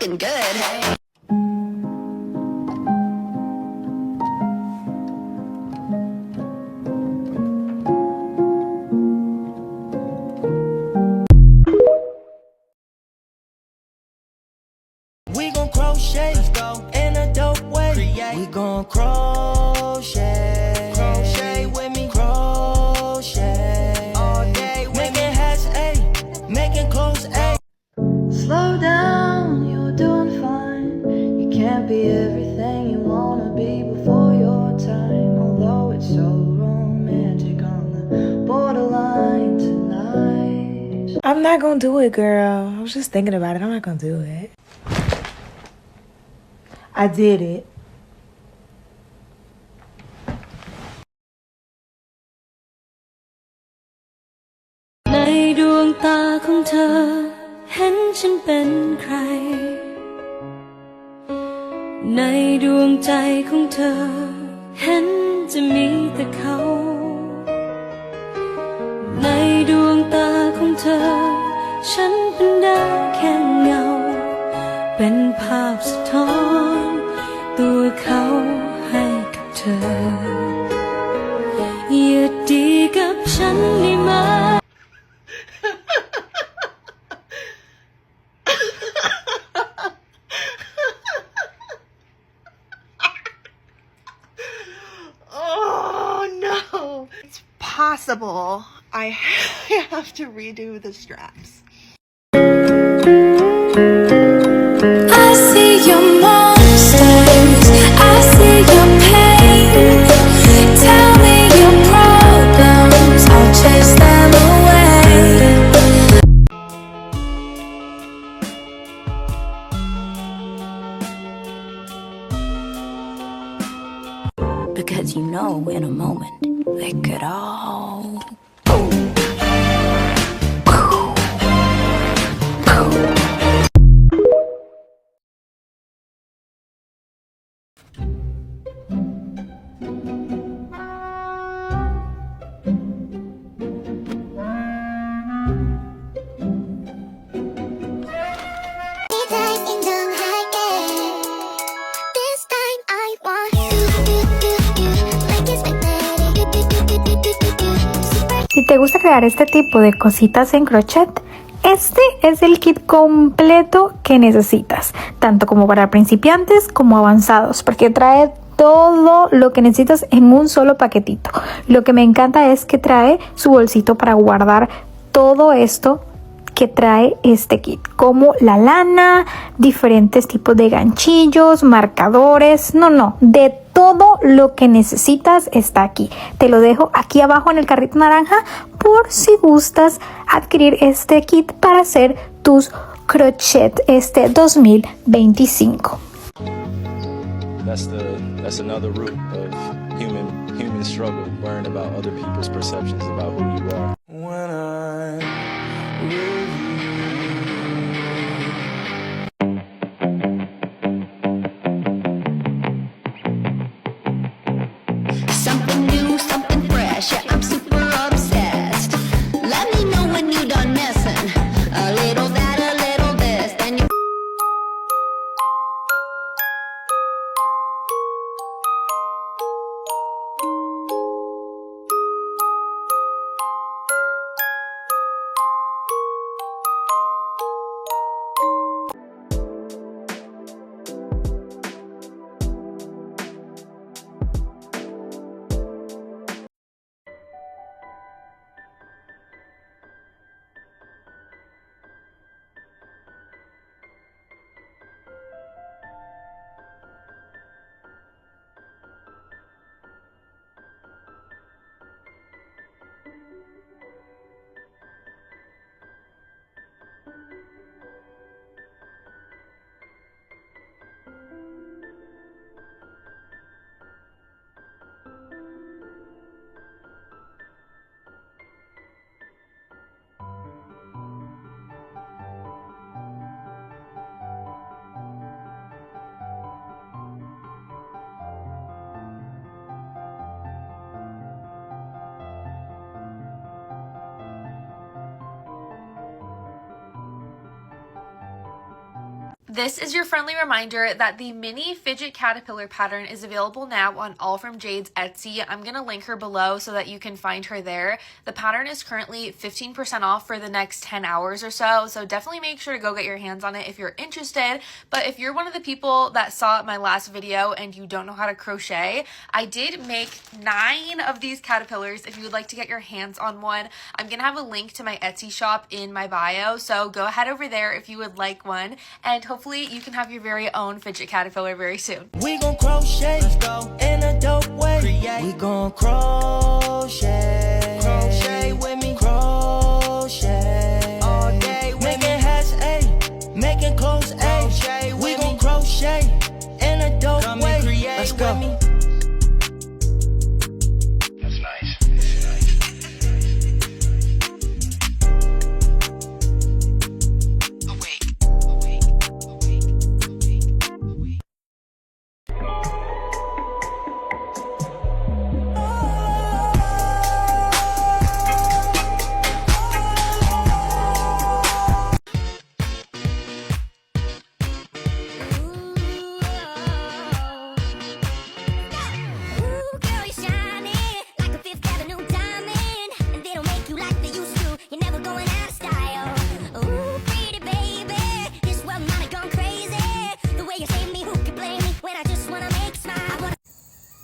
looking good. We gon' crochet, let's go, in a dope way. Create. We gon' crochet, crochet with me, crochet all day. Making hats, ayy, making clothes, ayy. Slow down, you're doing fine. You can't be everything you wanna be before your time. Although it's so romantic on the borderline tonight. I'm not gonna do it, girl. I was just thinking about it. I'm not gonna do it. I did it.ในดวงตาของเธอเห็นฉันเป็นใครในดวงใจของเธอเห็นจะมีแต่เขาในดวงตาของเธอฉันเป็นได้แค่เงาเป็นภาพสะท้อนตัวเขาให้กับเธออย่าดีกับฉันได้ไหมOh no! It's possible I have to redo the straps. I see your monsters, I see your pain. Tell me your problems, I'll chase them away. Because you know in a moment they could all Si te gusta crear este tipo de cositas en crochet, este es el kit completo que necesitas, tanto como para principiantes como avanzados, porque trae todo lo que necesitas en un solo paquetito. Lo que me encanta es que trae su bolsito para guardar todo esto que trae este kit, como la lana, diferentes tipos de ganchillos, marcadores, de todo lo que necesitas está aquí. Te lo dejo aquí abajo en el carrito naranja por si gustas adquirir este kit para hacer tus crochet este 2025. That's another root of human struggle. Learn about other people's perceptions about who you are. When I'm with you. Something new, something fresh. Yeah, I'm super obsessed. Let me know when you done messing. A little that, a little this, then you. This is your friendly reminder that the mini fidget caterpillar pattern is available now on All From Jade's Etsy. I'm going to link her below so that you can find her there. The pattern is currently 15% off for the next 10 hours or so, so definitely make sure to go get your hands on it if you're interested. But if you're one of the people that saw my last video and you don't know how to crochet, I did make 9 of these caterpillars if you would like to get your hands on one. I'm going to have a link to my Etsy shop in my bio, so go ahead over there if you would like one, and hopefully you can have your very own fidget caterpillar very soon. We gon' crochet, let's go, in a dope way. Create. We gon' crochet, crochet with me, crochet all day, making hats, making clothes, we gon' crochet in a dope way. Let's go.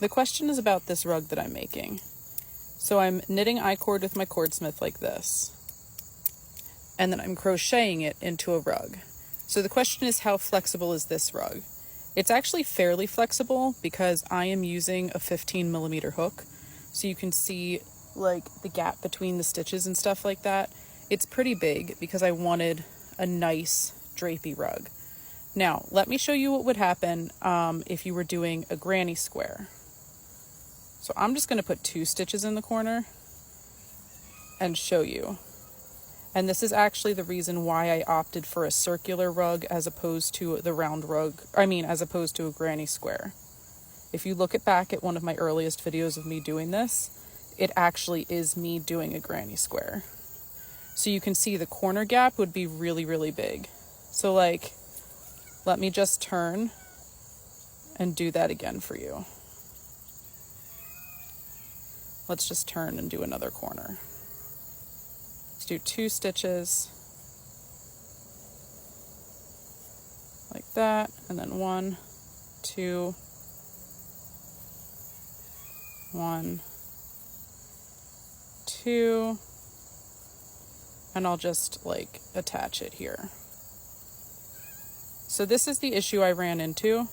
The question is about this rug that I'm making. So I'm knitting I-cord with my cordsmith like this, and then I'm crocheting it into a rug. So the question is, how flexible is this rug? It's actually fairly flexible because I am using a 15mm hook, so you can see like the gap between the stitches and stuff like that. It's pretty big because I wanted a nice drapey rug. Now let me show you what would happen if you were doing a granny square. So I'm just going to put 2 stitches in the corner and show you. And this is actually the reason why I opted for a circular rug as opposed to the round rug. As opposed to a granny square. If you look back at one of my earliest videos of me doing this, it actually is me doing a granny square. So you can see the corner gap would be really, really big. So like, let me just turn and do that again for you. Let's just turn and do another corner. Let's do 2 stitches like that, and then 1, 2, 1, 2, and I'll just like attach it here. So this is the issue I ran into,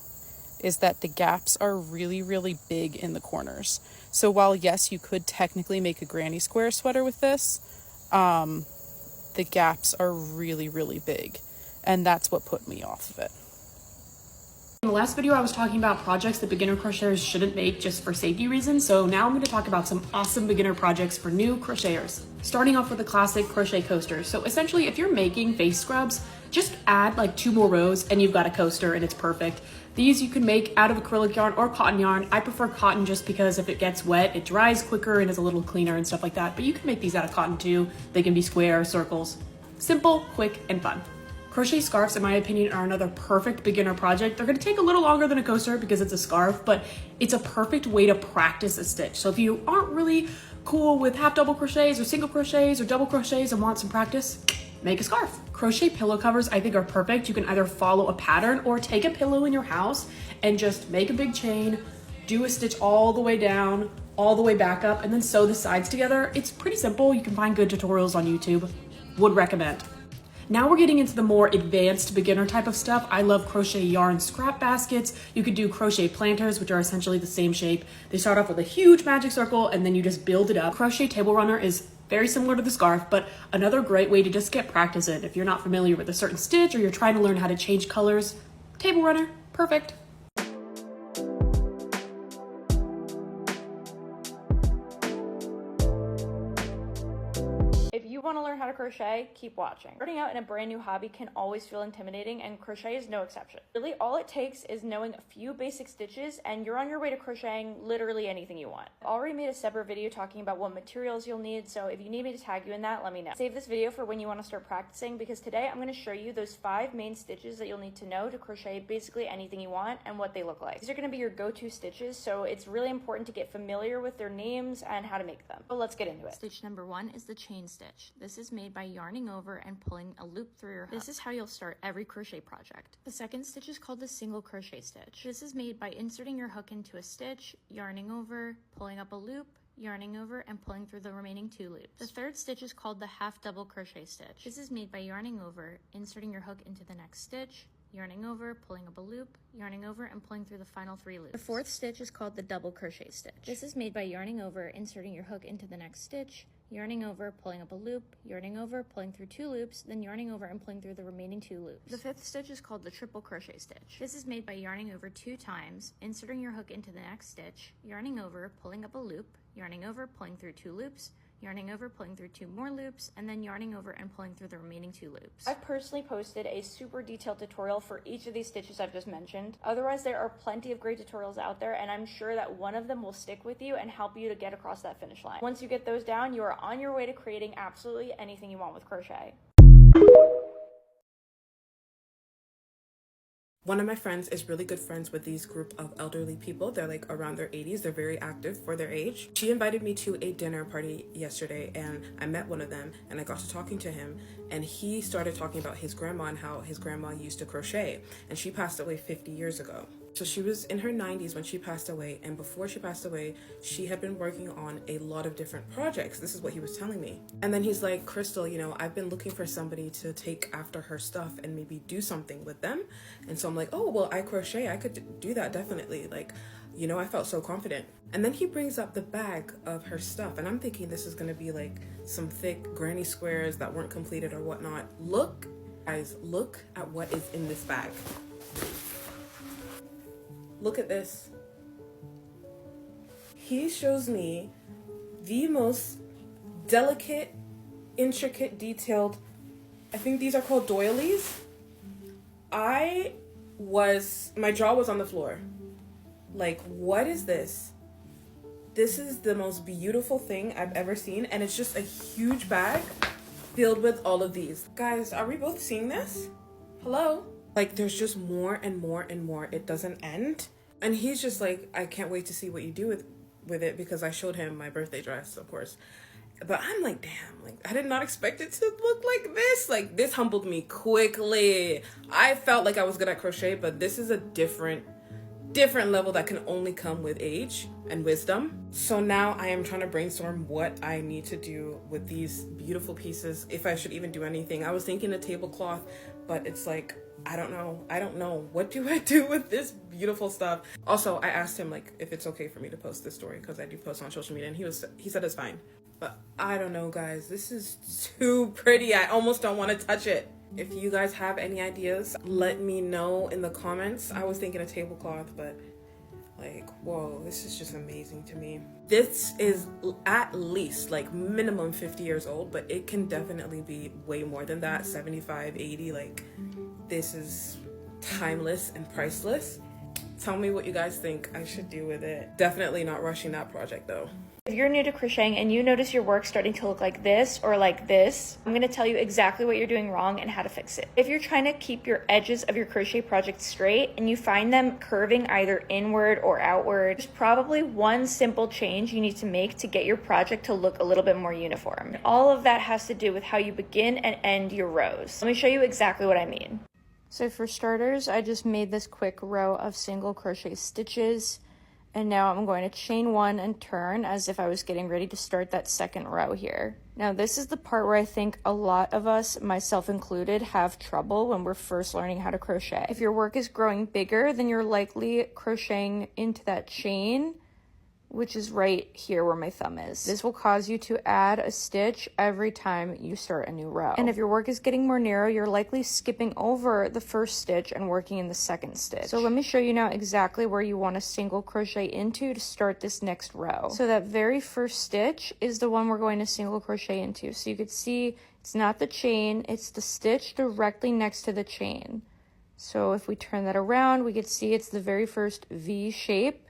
is that the gaps are really, really big in the corners. So while yes, you could technically make a granny square sweater with this, the gaps are really, really big. And that's what put me off of it. In the last video, I was talking about projects that beginner crocheters shouldn't make just for safety reasons. So now I'm going to talk about some awesome beginner projects for new crocheters. Starting off with the classic crochet coaster. So essentially, if you're making face scrubs, just add like 2 more rows and you've got a coaster and it's perfect. These you can make out of acrylic yarn or cotton yarn. I prefer cotton just because if it gets wet, it dries quicker and is a little cleaner and stuff like that. But you can make these out of cotton too. They can be square, circles. Simple, quick, and fun. Crochet scarves, in my opinion, are another perfect beginner project. They're going to take a little longer than a coaster because it's a scarf, but it's a perfect way to practice a stitch. So if you aren't really cool with half double crochets or single crochets or double crochets and want some practice, make a scarf. Crochet pillow covers I think are perfect. You can either follow a pattern or take a pillow in your house and just make a big chain, do a stitch all the way down, all the way back up, and then sew the sides together. It's pretty simple. You can find good tutorials on YouTube. Would recommend. Now we're getting into the more advanced beginner type of stuff. I love crochet yarn scrap baskets. You could do crochet planters, which are essentially the same shape. They start off with a huge magic circle and then you just build it up. Crochet table runner is very similar to the scarf, but another great way to just get practice in. If you're not familiar with a certain stitch or you're trying to learn how to change colors, table runner, perfect. If you you want to learn how to crochet, keep watching. Starting out in a brand new hobby can always feel intimidating, and crochet is no exception. Really, all it takes is knowing a few basic stitches and you're on your way to crocheting literally anything you want. I've already made a separate video talking about what materials you'll need, so if you need me to tag you in that, let me know. Save this video for when you want to start practicing, because today I'm going to show you those 5 main stitches that you'll need to know to crochet basically anything you want and what they look like. These are going to be your go-to stitches, so it's really important to get familiar with their names and how to make them. So let's get into it. Stitch number 1 is the chain stitch. This is made by yarning over and pulling a loop through your hook. This is how you'll start every crochet project. The second stitch is called the single crochet stitch. This is made by inserting your hook into a stitch, yarning over, pulling up a loop, yarning over, and pulling through the remaining 2 loops. The third stitch is called the half double crochet stitch. This is made by yarning over, inserting your hook into the next stitch, yarning over, pulling up a loop, yarning over, and pulling through the final 3 loops. The fourth stitch is called the double crochet stitch. This is made by yarning over, inserting your hook into the next stitch, yarning over, pulling up a loop, yarning over, pulling through 2 loops, then yarning over and pulling through the remaining 2 loops. The fifth stitch is called the triple crochet stitch. This is made by yarning over 2 times, inserting your hook into the next stitch, yarning over, pulling up a loop, yarning over, pulling through 2 loops, yarning over, pulling through 2 more loops, and then yarning over and pulling through the remaining 2 loops. I've personally posted a super detailed tutorial for each of these stitches I've just mentioned. Otherwise, there are plenty of great tutorials out there, and I'm sure that one of them will stick with you and help you to get across that finish line. Once you get those down, you are on your way to creating absolutely anything you want with crochet. One of my friends is really good friends with these group of elderly people. They're like around their 80s. They're very active for their age. She invited me to a dinner party yesterday, and I met one of them and I got to talking to him, and he started talking about his grandma and how his grandma used to crochet, and she passed away 50 years ago. So she was in her 90s when she passed away, and before she passed away, she had been working on a lot of different projects. This is what he was telling me. And then he's like, Crystal, you know, I've been looking for somebody to take after her stuff and maybe do something with them. And so I'm like, oh, well, I crochet. I could do that, definitely. Like, you know, I felt so confident. And then he brings up the bag of her stuff, and I'm thinking this is gonna be like some thick granny squares that weren't completed or whatnot. Look, guys, look at what is in this bag. Look at this. He shows me the most delicate, intricate, detailed, I think these are called doilies. My jaw was on the floor. Like, what is this? This is the most beautiful thing I've ever seen, and it's just a huge bag filled with all of these. Guys, are we both seeing this? Hello? Like, there's just more and more and more. It doesn't end. And he's just like, I can't wait to see what you do with it, because I showed him my birthday dress, of course. But I'm like, damn, like, I did not expect it to look like this. Like, this humbled me quickly. I felt like I was good at crochet, but this is a different level that can only come with age and wisdom. So now I am trying to brainstorm what I need to do with these beautiful pieces, if I should even do anything. I was thinking a tablecloth, but it's like, I don't know. What do I do with this beautiful stuff? Also, I asked him like if it's okay for me to post this story, because I do post on social media, and he said it's fine. But I don't know, guys. This is too pretty. I almost don't want to touch it. If you guys have any ideas, let me know in the comments. I was thinking a tablecloth, but like, whoa, this is just amazing to me. This is at least like minimum 50 years old, but it can definitely be way more than that, 75, 80. Like, this is timeless and priceless. Tell me what you guys think I should do with it. Definitely not rushing that project though. If you're new to crocheting and you notice your work starting to look like this or like this, I'm going to tell you exactly what you're doing wrong and how to fix it. If you're trying to keep your edges of your crochet project straight and you find them curving either inward or outward, there's probably one simple change you need to make to get your project to look a little bit more uniform. All of that has to do with how you begin and end your rows. Let me show you exactly what I mean. So for starters, I just made this quick row of single crochet stitches. And now I'm going to chain 1 and turn as if I was getting ready to start that second row here. Now this is the part where I think a lot of us, myself included, have trouble when we're first learning how to crochet. If your work is growing bigger, then you're likely crocheting into that chain which is right here where my thumb is. This will cause you to add a stitch every time you start a new row. And if your work is getting more narrow, you're likely skipping over the first stitch and working in the second stitch. So let me show you now exactly where you want to single crochet into to start this next row. So that very first stitch is the one we're going to single crochet into. So you could see it's not the chain, it's the stitch directly next to the chain. So if we turn that around, we could see it's the very first V shape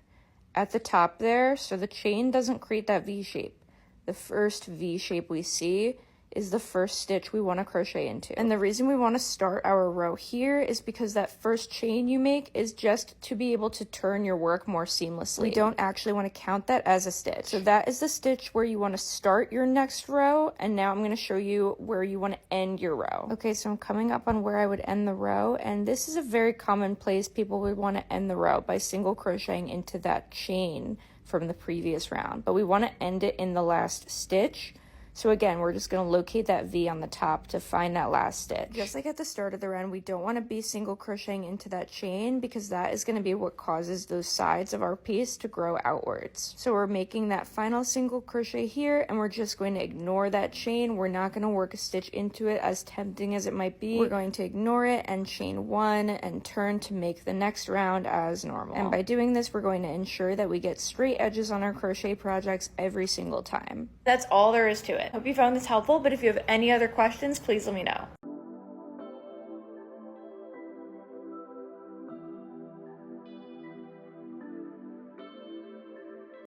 at the top there. So the chain doesn't create that V shape. The first V shape we see is the first stitch we want to crochet into. And the reason we want to start our row here is because that first chain you make is just to be able to turn your work more seamlessly. We don't actually want to count that as a stitch. So that is the stitch where you want to start your next row, and now I'm going to show you where you want to end your row. Okay, so I'm coming up on where I would end the row, and this is a very common place people would want to end the row, by single crocheting into that chain from the previous round. But we want to end it in the last stitch. So again, we're just going to locate that V on the top to find that last stitch. Just like at the start of the round, we don't want to be single crocheting into that chain, because that is going to be what causes those sides of our piece to grow outwards. So we're making that final single crochet here, and we're just going to ignore that chain. We're not going to work a stitch into it, as tempting as it might be. We're going to ignore it and chain one and turn to make the next round as normal. And by doing this, we're going to ensure that we get straight edges on our crochet projects every single time. That's all there is to it. Hope you found this helpful, but if you have any other questions, please let me know.